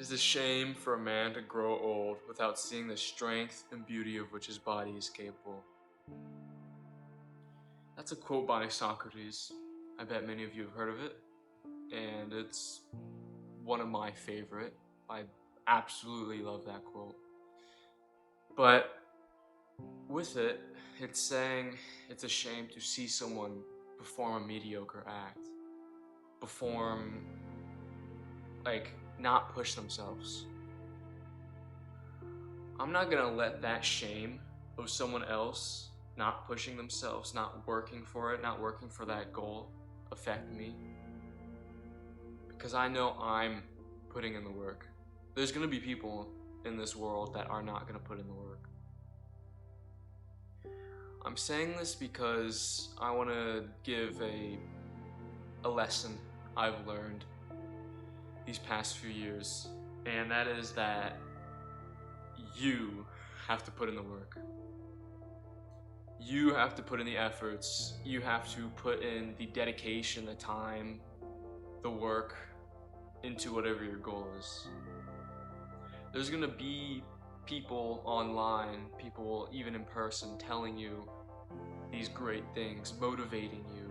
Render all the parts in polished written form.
is a shame for a man to grow old without seeing the strength and beauty of which his body is capable. That's a quote by Socrates. I bet many of you have heard of it, and it's one of my favorite. I absolutely love that quote. But with it, it's saying it's a shame to see someone perform a mediocre act, perform, not push themselves. I'm not gonna let that shame of someone else not pushing themselves, not working for it, not working for that goal affect me. Because I know I'm putting in the work. There's gonna be people in this world that are not gonna put in the work. I'm saying this because I wanna give a lesson I've learned these past few years, and that is that you have to put in the work. You have to put in the efforts. You have to put in the dedication, the time, the work into whatever your goal is. There's gonna be people online, people even in person, telling you these great things, motivating you,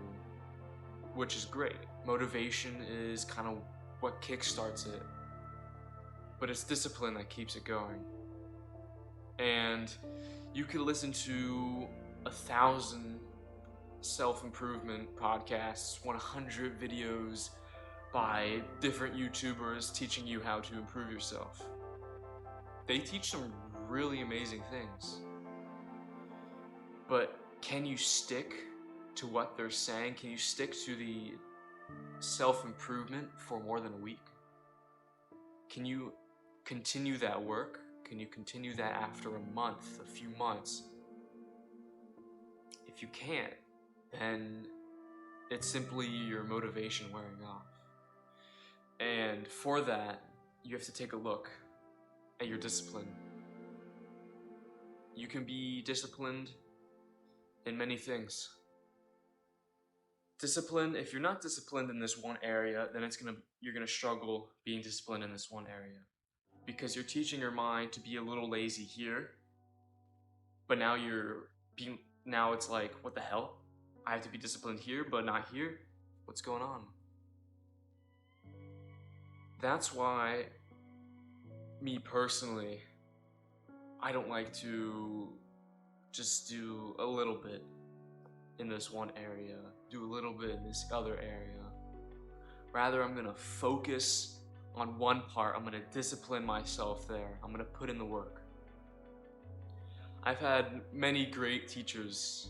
which is great. Motivation is kind of what kickstarts it, but it's discipline that keeps it going. And you could listen to 1,000 self-improvement podcasts, 100 videos by different YouTubers teaching you how to improve yourself. They teach some really amazing things. But can you stick to what they're saying? Can you stick to the self-improvement for more than a week? Can you continue that work? Can you continue that after a month, a few months? If you can't, then it's simply your motivation wearing off. And for that, you have to take a look at your discipline. You can be disciplined in many things. Discipline, if you're not disciplined in this one area, then you're gonna struggle being disciplined in this one area. Because you're teaching your mind to be a little lazy here, but now it's like, what the hell? I have to be disciplined here, but not here? What's going on? That's why, me personally, I don't like to just do a little bit in this one area, do a little bit in this other area. Rather, I'm gonna focus on one part. I'm gonna discipline myself there. I'm gonna put in the work. I've had many great teachers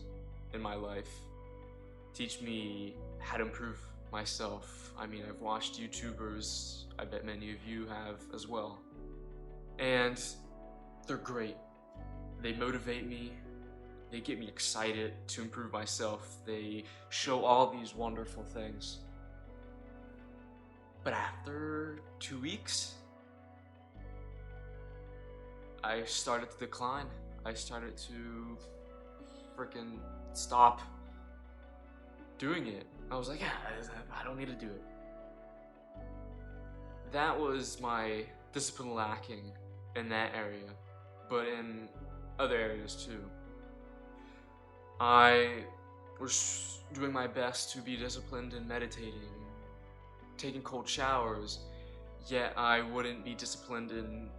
in my life teach me how to improve myself. I mean, I've watched YouTubers, I bet many of you have as well. And they're great. They motivate me, they get me excited to improve myself. They show all these wonderful things. But after 2 weeks, I started to decline. I started to freaking stop doing it. I was like, yeah, I don't need to do it. That was my discipline lacking in that area, but in other areas too. I was doing my best to be disciplined in meditating, taking cold showers, yet I wouldn't be disciplined in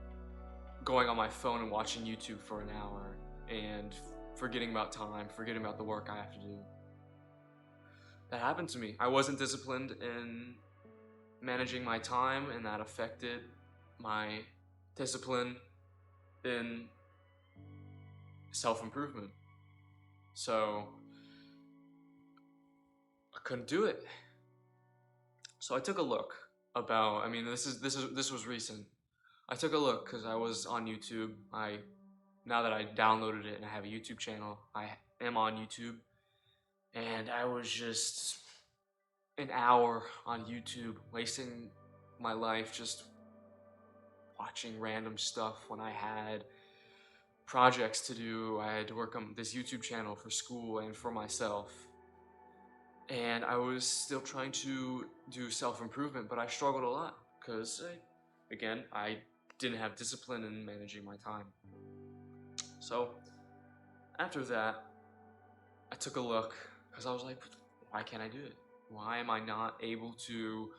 going on my phone and watching YouTube for an hour and forgetting about time, forgetting about the work I have to do. That happened to me. I wasn't disciplined in managing my time, and that affected my discipline in self-improvement. So I couldn't do it. So I took a look about, I mean, this was recent. I took a look because I was on YouTube. Now that I downloaded it and I have a YouTube channel, I am on YouTube. And I was just an hour on YouTube, wasting my life just watching random stuff when I had projects to do. I had to work on this YouTube channel for school and for myself. And I was still trying to do self-improvement, but I struggled a lot because again, I didn't have discipline in managing my time. So after that, I took a look because I was like, why can't I do it? Why am I not able to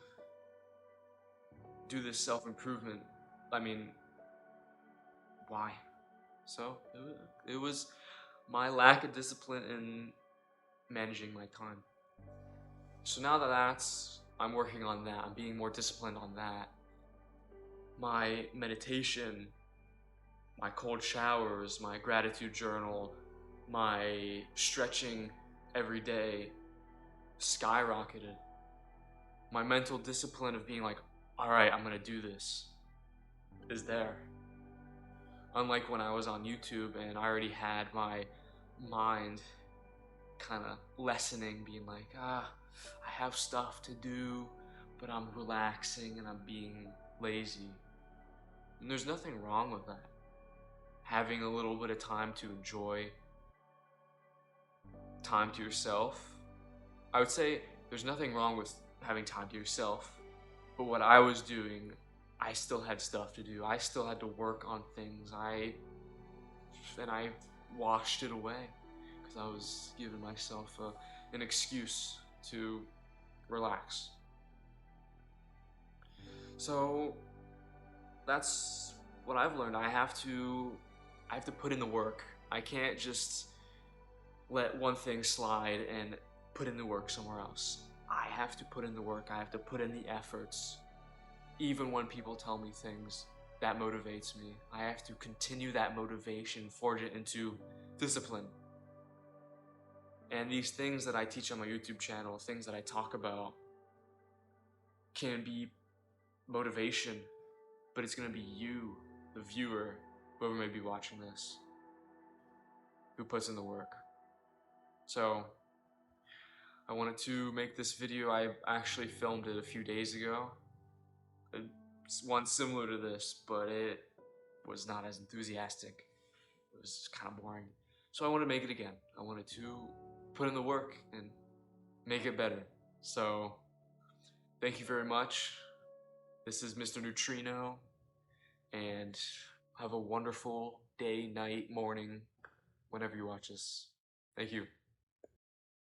do this self-improvement? I mean, why? So it was my lack of discipline in managing my time. So now I'm working on that, I'm being more disciplined on that. My meditation, my cold showers, my gratitude journal, my stretching every day skyrocketed. My mental discipline of being like, all right, I'm gonna do this is there. Unlike when I was on YouTube and I already had my mind kind of lessening, being like, I have stuff to do, but I'm relaxing and I'm being lazy. And there's nothing wrong with that. Having a little bit of time to enjoy time to yourself. I would say there's nothing wrong with having time to yourself, but what I was doing, I still had stuff to do. I still had to work on things. I washed it away because I was giving myself an excuse to relax. So that's what I've learned. I have to put in the work. I can't just let one thing slide and put in the work somewhere else. I have to put in the work. I have to put in the efforts. Even when people tell me things, that motivates me. I have to continue that motivation, forge it into discipline. And these things that I teach on my YouTube channel, things that I talk about, can be motivation, but it's gonna be you, the viewer, whoever may be watching this, who puts in the work. So I wanted to make this video. I actually filmed it a few days ago. It's one similar to this, but it was not as enthusiastic. It was kind of boring. So I wanted to make it again. I wanted to put in the work and make it better. So thank you very much. This is Mr. Neutrino, and have a wonderful day, night, morning, whenever you watch this. Thank you.